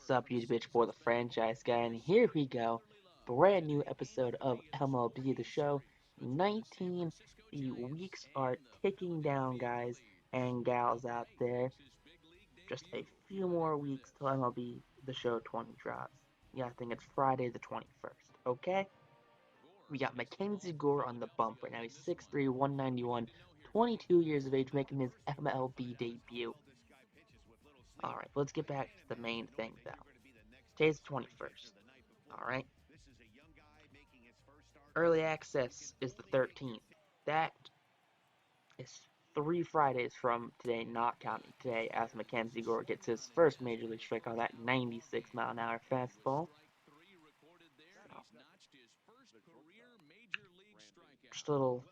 What's up, YouTube? It's for the franchise guy, and here we go. Brand new episode of MLB The Show 19. The weeks are ticking down, guys and gals out there. Just a few more weeks till MLB The Show 20 drops. Yeah, I think it's Friday the 21st, okay? We got Mackenzie Gore on the bump right now. He's 6'3", 191, 22 years of age, making his MLB debut. Alright, let's get back to the main thing, though. Today's the 21st. Alright? Early access is the 13th. That is 3 Fridays from today, not counting today, as Mackenzie Gore gets his first major league strike on that 96-mile-an-hour fastball. So, just a little.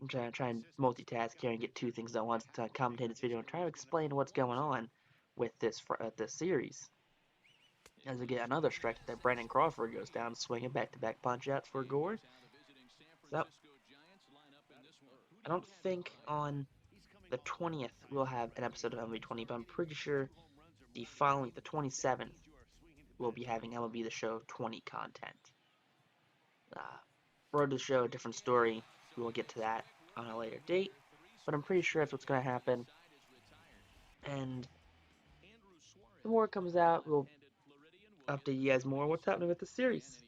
I'm trying to multitask here and get two things at once to commentate this video and try to explain what's going on with this series. As we get another strike that Brandon Crawford goes down, swinging back-to-back punch-outs for Gore. So, I don't think on the 20th we'll have an episode of MLB 20, but I'm pretty sure the 27th, we'll be having MLB The Show 20 content. Road to the Show, a different story. We will get to that on a later date, but I'm pretty sure that's what's going to happen. And the more it comes out, we'll update you guys more what's happening with the series.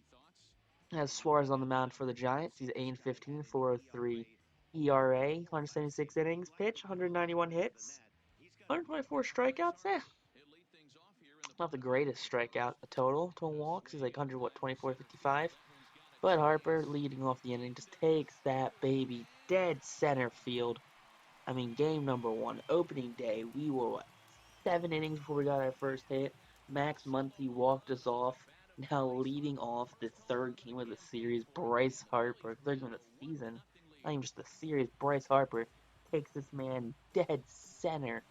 As Suarez on the mound for the Giants, he's 8-15, 4.03 ERA, 176 innings pitched, 191 hits, 124 strikeouts. Not the greatest strikeout total walks. He's like 100, 24, 55. But Harper, leading off the inning, just takes that baby dead center field. I mean, game number 1, opening day, we were, 7 innings before we got our first hit. Max Muncy walked us off. Now leading off the third game of the series, Bryce Harper, third game of the season, not even just the series, Bryce Harper takes this man dead center.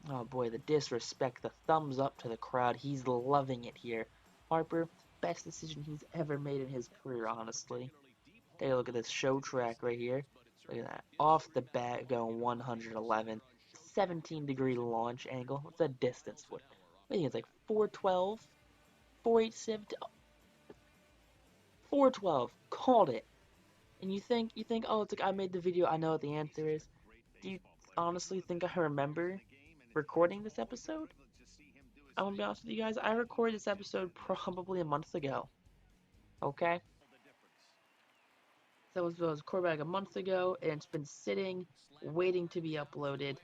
Oh boy, the disrespect, the thumbs up to the crowd. He's loving it here. Harper, best decision he's ever made in his career, honestly. Take a look at this show track right here. Look at that. Off the bat, going 111. 17-degree launch angle. What's that distance for? I think it's like 412, 487, 412. Called it. And you think, oh, it's like I made the video, I know what the answer is. Do you honestly think I remember recording this episode? I'm gonna be honest with you guys, I recorded this episode probably a month ago. Okay? So it was recorded like a month ago, and it's been sitting, waiting to be uploaded.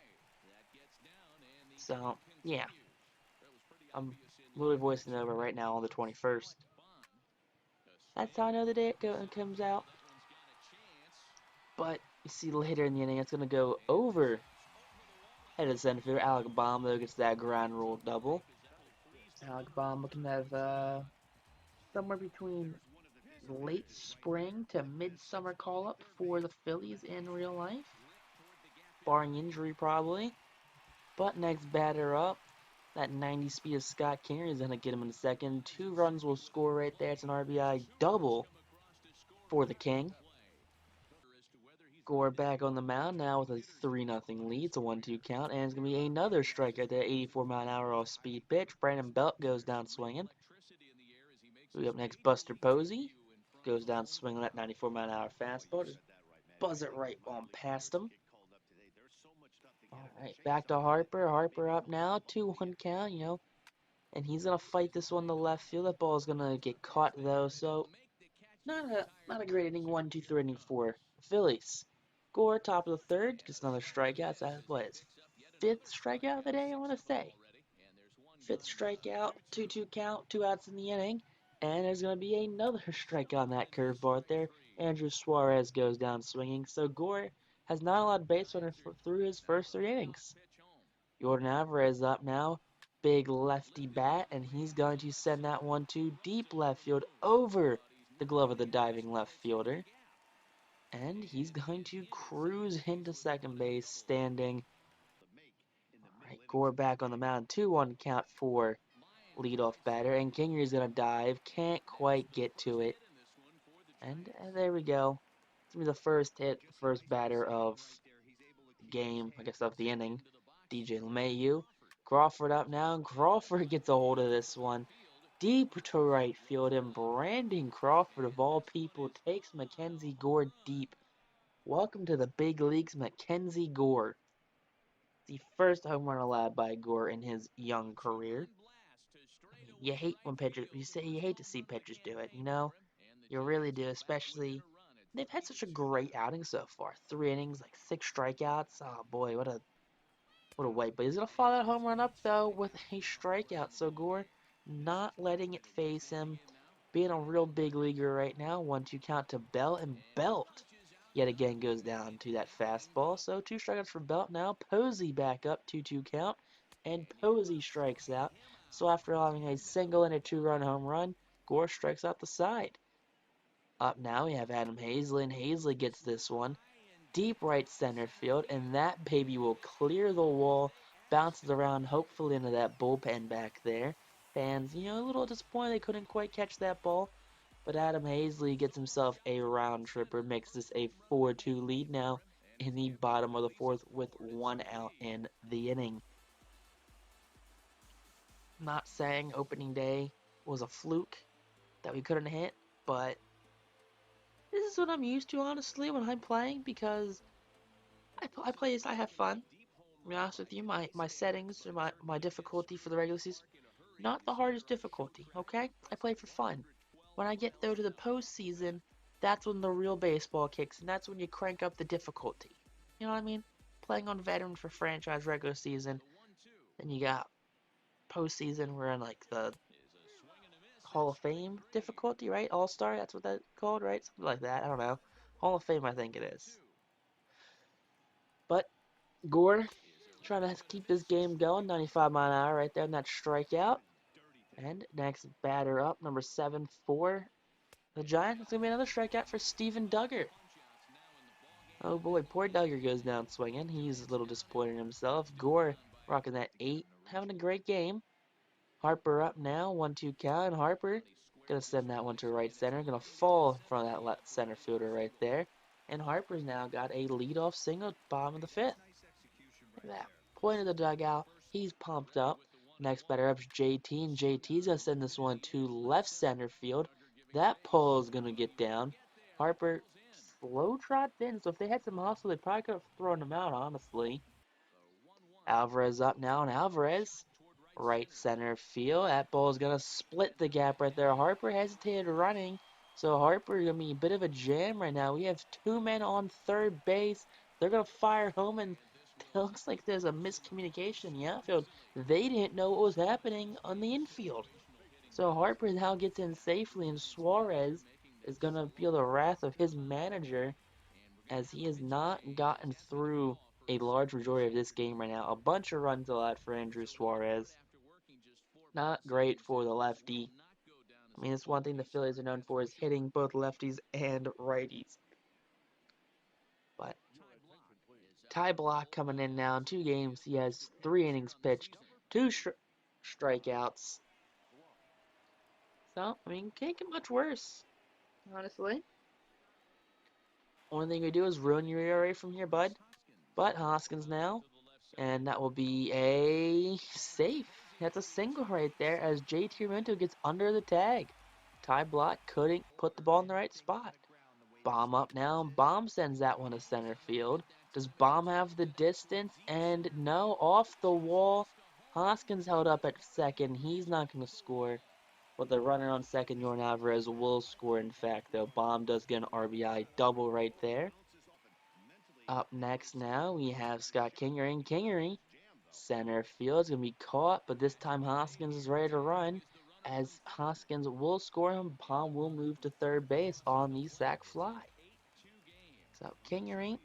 So, yeah. I'm literally voicing it over right now on the 21st. That's how I know the day it comes out. But, you see later in the inning, it's going to go over head of center fielder. Alec Baum, though, gets that ground rule double. Alec Baum can have somewhere between late spring to midsummer call-up for the Phillies in real life. Barring injury, probably. But next batter up, that 90 speed of Scott Kingery is going to get him in a second. 2 runs will score right there. It's an RBI double for the King. Gore back on the mound now with a 3-0 lead. It's a 1-2 count, and it's going to be another strikeout there. 84-mile-an-hour off-speed pitch. Brandon Belt goes down swinging. We up next, Buster Posey. Goes down swinging that 94-mile-an-hour fastball. Just buzz it right on past him. Alright, back to Harper. Harper up now. 2-1 count, and he's going to fight this one to left field. That ball is going to get caught, though, so not a great inning. 1, 2, 3 inning for the Phillies. Gore, top of the third, gets another strikeout. So that's what, his 5th strikeout of the day, I want to say. 5th strikeout, 2-2 count, 2 outs in the inning. And there's going to be another strike on that curveball there. Andrew Suarez goes down swinging. So Gore has not allowed base runner through his first 3 innings. Jordan Alvarez up now. Big lefty bat, and he's going to send that one to deep left field over the glove of the diving left fielder. And he's going to cruise into second base, standing. Alright, Gore back on the mound. 2-1 count for leadoff batter, and Kingery's going to dive. Can't quite get to it. And there we go. It's going to be the first hit, the first batter of the game, I guess of the inning. DJ LeMahieu. Crawford up now, and Crawford gets a hold of this one. Deep to right field, and Brandon Crawford, of all people, takes Mackenzie Gore deep. Welcome to the big leagues, Mackenzie Gore. The first home run allowed by Gore in his young career. I mean, you hate when pitchers, you hate to see pitchers do it, you know? You really do, especially they've had such a great outing so far. 3 innings, like 6 strikeouts. Oh boy, what a way. But he's gonna follow that home run up though with a strikeout. So Gore not letting it phase him. Being a real big leaguer right now. 1-2 count to Belt, and Belt yet again goes down to that fastball. So 2 strikeouts for Belt now. Posey back up, 2-2 count. And Posey strikes out. So after having a single and a 2-run home run, Gore strikes out the side. Up now we have Adam Hazley, and Hazley gets this one. Deep right center field, and that baby will clear the wall, bounces around hopefully into that bullpen back there. Fans, a little disappointed they couldn't quite catch that ball, but Adam Hazley gets himself a round tripper, makes this a 4-2 lead now in the bottom of the fourth with 1 out in the inning. Not saying opening day was a fluke that we couldn't hit, but this is what I'm used to, honestly, when I'm playing, because I play this, I have fun. To be honest with you, my settings or my difficulty for the regular season, not the hardest difficulty, okay? I play for fun. When I get though to the postseason, that's when the real baseball kicks, and that's when you crank up the difficulty. You know what I mean? Playing on veteran for franchise regular season, then you got postseason. We're in like the Hall of Fame difficulty, right? All Star, that's what that's called, right? Something like that. I don't know. Hall of Fame, I think it is. But Gore trying to keep this game going, 95 mph right there in that strikeout. And next batter up, number 7 for the Giants. It's going to be another strikeout for Steven Duggar. Oh boy, poor Duggar goes down swinging. He's a little disappointed in himself. Gore rocking that 8, having a great game. Harper up now, 1-2 count, and Harper going to send that one to right center. Going to fall in front of that left center fielder right there. And Harper's now got a leadoff single, bottom of the 5th. Look at that. Point of the dugout. He's pumped up. Next batter up is JT, and JT's going to send this one to left center field. That pole is going to get down. Harper slow trots in, so if they had some hustle, they probably could have thrown him out, honestly. Alvarez up now, and Alvarez, right center field. That ball is going to split the gap right there. Harper hesitated running, so Harper is going to be a bit of a jam right now. We have 2 men on third base. They're going to fire home, and it looks like there's a miscommunication in the outfield. They didn't know what was happening on the infield. So Harper now gets in safely, and Suarez is going to feel the wrath of his manager as he has not gotten through a large majority of this game right now. A bunch of runs allowed for Andrew Suarez. Not great for the lefty. I mean, it's one thing the Phillies are known for is hitting both lefties and righties. But Ty Block coming in now in 2 games. He has 3 innings pitched, 2 strikeouts. So, I mean, can't get much worse, honestly. Only thing we do is ruin your ERA from here, bud. But Hoskins now, and that will be a safe. That's a single right there as JT Realmuto gets under the tag. Ty Block couldn't put the ball in the right spot. Bomb up now, and Bomb sends that one to center field. Does Bomb have the distance? And no, off the wall. Hoskins held up at second. He's not going to score. But the runner on second, Yordan Alvarez, will score, in fact, though. Bomb does get an RBI double right there. Up next now, we have Scott Kingery, and Kingery, center field, is going to be caught, but this time Hoskins is ready to run, as Hoskins will score him. Bomb will move to third base on the sac fly. So Kingery,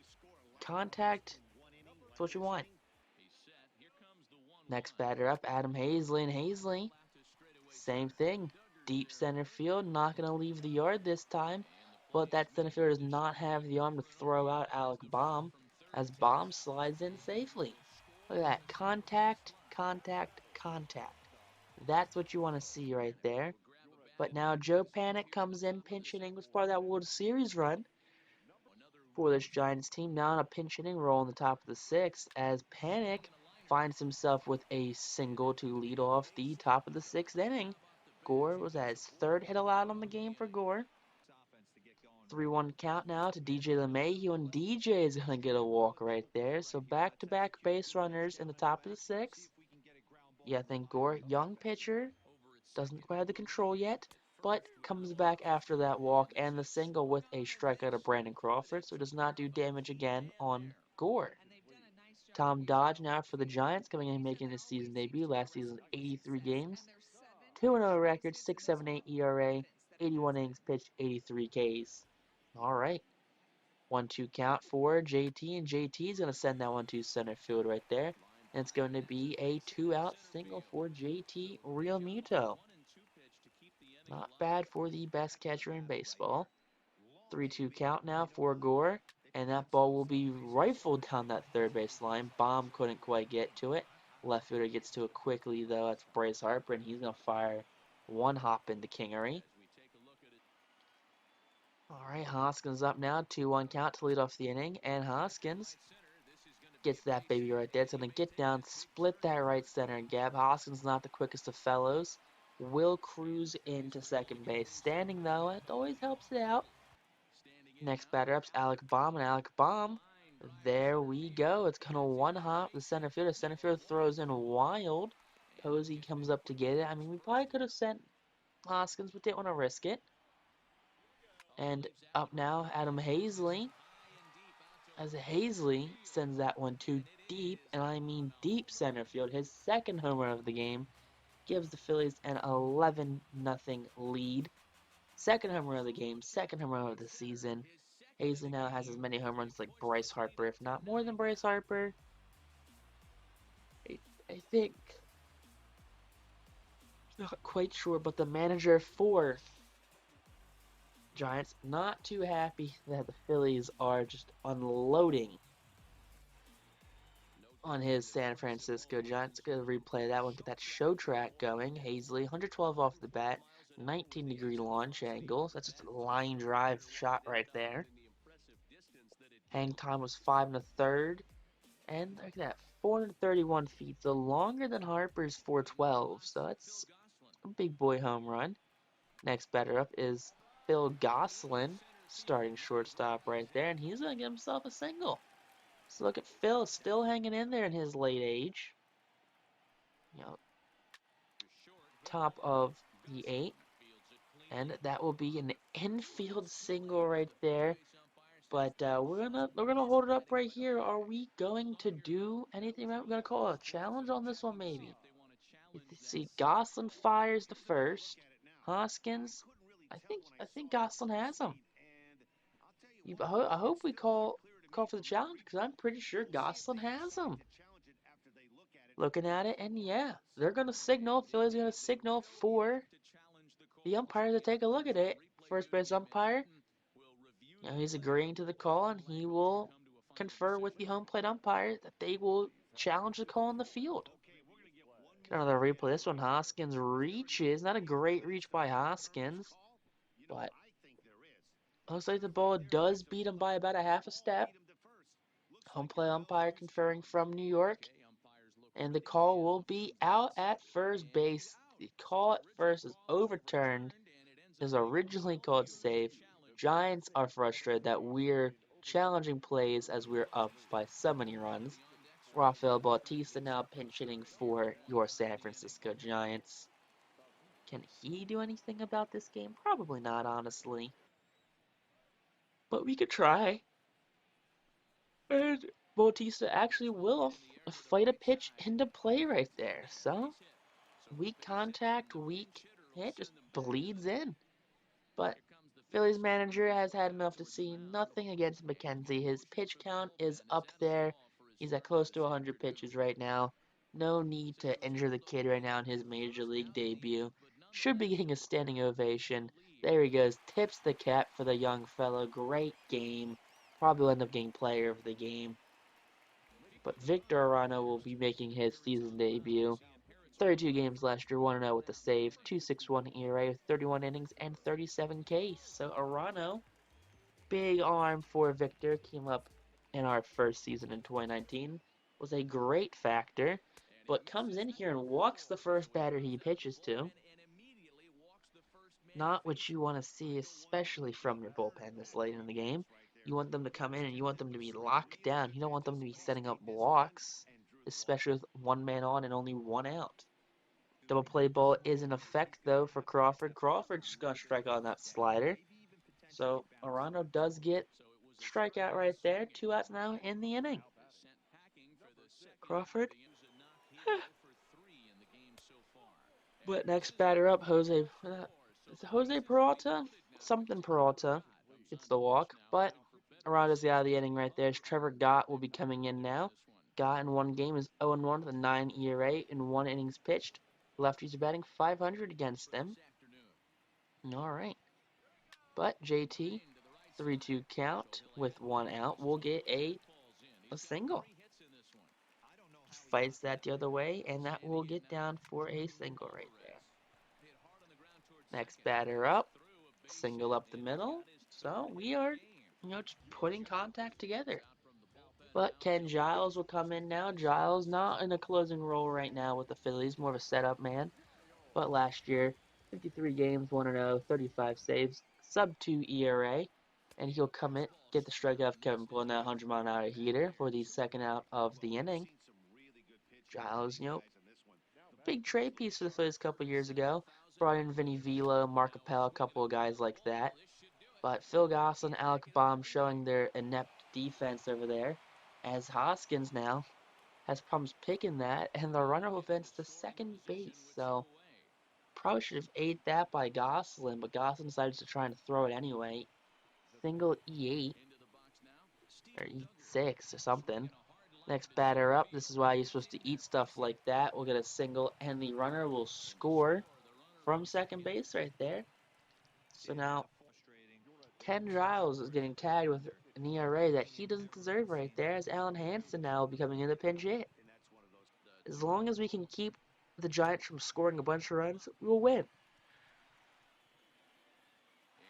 contact, that's what you want. Next batter up, Adam Hazley, and Hazley, same thing. Deep center field, not going to leave the yard this time, but that center fielder does not have the arm to throw out Alec Bohm, as Bohm slides in safely. Look at that. Contact, contact, contact. That's what you want to see right there. But now Joe Panic comes in, pinch hitting, was part of that World Series run for this Giants team. Now on a pinch hitting roll in the top of the 6th, as Panic finds himself with a single to lead off the top of the 6th inning. Gore was at his 3rd hit allowed on the game for Gore. 3-1 count now to DJ LeMahieu, and DJ is going to get a walk right there. So back-to-back base runners in the top of the 6th. Yeah, I think Gore, young pitcher, doesn't quite have the control yet, but comes back after that walk and the single with a strikeout of Brandon Crawford, so does not do damage again on Gore. Tom Dodge now for the Giants, coming in and making his season debut. Last season, 83 games. 2-0 record, 6.78 ERA, 81 innings pitched, 83 Ks. All right. 1-2 count for JT, and JT is going to send that one to center field right there. And it's going to be a 2-out single for JT Realmuto. Not bad for the best catcher in baseball. 3-2 count now for Gore, and that ball will be rifled down that third base line. Baum couldn't quite get to it. Left fielder gets to it quickly, though. That's Bryce Harper, and he's going to fire one hop into Kingery. All right, Hoskins up now, 2-1 count to lead off the inning, and Hoskins gets that baby right there. It's going to get down, split that right center gap. Hoskins not the quickest of fellows. Will cruise into second base. Standing, though, it always helps it out. Next batter up's Alec Baum, and Alec Baum, there we go. It's going to one-hop the center fielder. Center fielder throws in wild. Posey comes up to get it. I mean, we probably could have sent Hoskins, but didn't want to risk it. And up now, Adam Hazley. As Hazley sends that one to deep, and I mean deep center field. His 2nd home run of the game gives the Phillies an 11-0 lead. 2nd home run of the game, 2nd home run of the season. Hazley now has as many home runs like Bryce Harper, if not more than Bryce Harper. I think, not quite sure, but the manager for Giants not too happy that the Phillies are just unloading on his San Francisco Giants. Gonna replay that one, get that show track going. Hazley, 112 off the bat, 19-degree launch angles. That's just a line drive shot right there. Hang time was 5 1/3, and look at that, 431 feet, so longer than Harper's 412. So that's a big boy home run. Next batter up is Phil Gosselin, starting shortstop right there, and he's gonna get himself a single. So look at Phil, still hanging in there in his late age. You know, top of the 8th, and that will be an infield single right there. But we're gonna hold it up right here. Are we going to do anything? We're gonna call a challenge on this one, maybe. You see, Gosselin fires the first. Hoskins, I think Gosselin has him. I hope we call for the challenge, because I'm pretty sure Gosselin has him. Looking at it, and yeah, they're gonna signal. Philly's gonna signal for the umpire to take a look at it. First base umpire, he's agreeing to the call, and he will confer with the home plate umpire that they will challenge the call on the field. Get another replay. This one, Hoskins reaches. Not a great reach by Hoskins, but looks like the ball does beat him by about a half a step. Home plate umpire conferring from New York, and the call will be out at first base. The call at first is overturned. It was originally called safe. Giants are frustrated that we're challenging plays as we're up by so many runs. Rafael Bautista now pinch hitting for your San Francisco Giants. Can he do anything about this game? Probably not, honestly. But we could try. And Bautista actually will fight a pitch into play right there. So, weak contact, weak hit, just bleeds in. But Phillies manager has had enough to see. Nothing against Mackenzie. His pitch count is up there. He's at close to 100 pitches right now. No need to injure the kid right now in his major league debut. Should be getting a standing ovation. There he goes. Tips the cap for the young fellow. Great game. Probably will end up getting player of the game. But Victor Arano will be making his season debut. 32 games last year, 1-0 with the save, 2.61 ERA, 31 innings, and 37 Ks. So Arano, big arm for Victor, came up in our first season in 2019 was a great factor, but comes in here and walks the first batter he pitches to. Not what you want to see, especially from your bullpen this late in the game. You want them to come in and you want them to be locked down. You don't want them to be setting up blocks, especially with one man on and only one out. Double play ball is in effect, though, for Crawford. Crawford's going to strike on that slider. So Arano does get strikeout right there. 2 outs now in the inning. Crawford. But next batter up, Jose. Is it Jose Peralta? Something Peralta gets the walk. But Arano's out of the inning right there. Trevor Gott will be coming in now. Gott in one game is 0-1 with a 9 ERA in 1 innings pitched. Lefties are batting 500 against them. All right. But JT, 3-2 count with 1 out, will get a single. Fights that the other way, and that will get down for a single right there. Next batter up, single up the middle. So we are, just putting contact together. But Ken Giles will come in now. Giles not in a closing role right now with the Phillies, more of a setup man. But last year, 53 games, 1-0, 35 saves, sub 2 ERA. And he'll come in, get the strikeout of Kevin pulling that 100-mile-an-hour heater for the second out of the inning. Giles, big trade piece for the Phillies a couple years ago. Brought in Vinny Velo, Mark Appel, a couple of guys like that. But Phil Gosselin, Alec Baum showing their inept defense over there. As Hoskins now has problems picking that, and the runner will advance to second base. So probably should have ate that by Gosselin, but Gosselin decided to try and throw it anyway. Single E8 or E6 or something. Next batter up. This is why you're supposed to eat stuff like that. We'll get a single, and the runner will score from second base right there. So now Ken Giles is getting tagged with an ERA that he doesn't deserve right there, as Alan Hansen now will be coming in to pinch hit. As long as we can keep the Giants from scoring a bunch of runs, we'll win.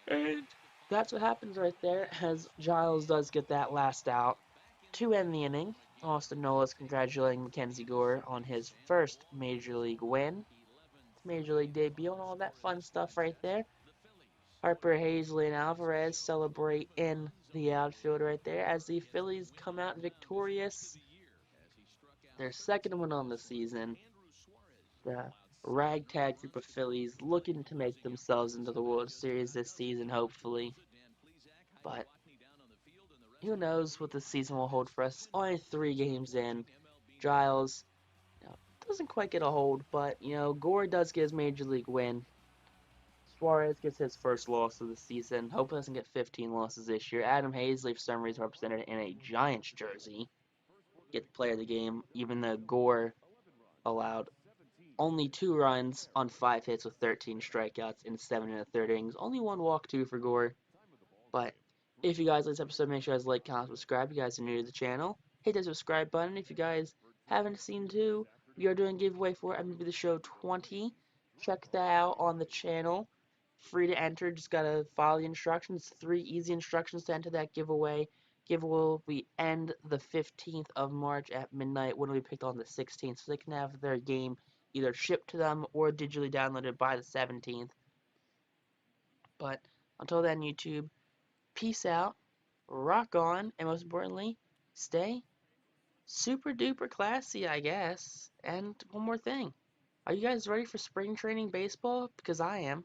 And that's what happens right there, as Giles does get that last out to end the inning. Austin Nolas congratulating Mackenzie Gore on his first Major League win, Major League debut, and all that fun stuff right there. Harper, Hazley, and Alvarez celebrate in the outfield right there as the Phillies come out victorious. Their second win on the season. The ragtag group of Phillies looking to make themselves into the World Series this season, hopefully. But who knows what the season will hold for us. Only 3 games in. Giles doesn't quite get a hold, but Gore does get his Major League win. Suarez gets his first loss of the season. Hopefully doesn't get 15 losses this year. Adam Hazley, for some reason, represented in a Giants jersey. Get the player of the game, even though Gore allowed only 2 runs on 5 hits with 13 strikeouts in 7 1/3 innings. Only 1 walk, 2 for Gore. But if you guys like this episode, make sure you guys like, comment, subscribe. If you guys are new to the channel, hit that subscribe button. If you guys haven't seen too, we are doing a giveaway for MLB The Show 20. Check that out on the channel. Free to enter, just gotta follow the instructions. 3 easy instructions to enter that giveaway. Giveaway will be end the 15th of March at midnight when we picked on the 16th, so they can have their game either shipped to them or digitally downloaded by the 17th. But until then, YouTube, peace out, rock on, and most importantly, stay super duper classy, I guess. And one more thing. Are you guys ready for spring training baseball? Because I am.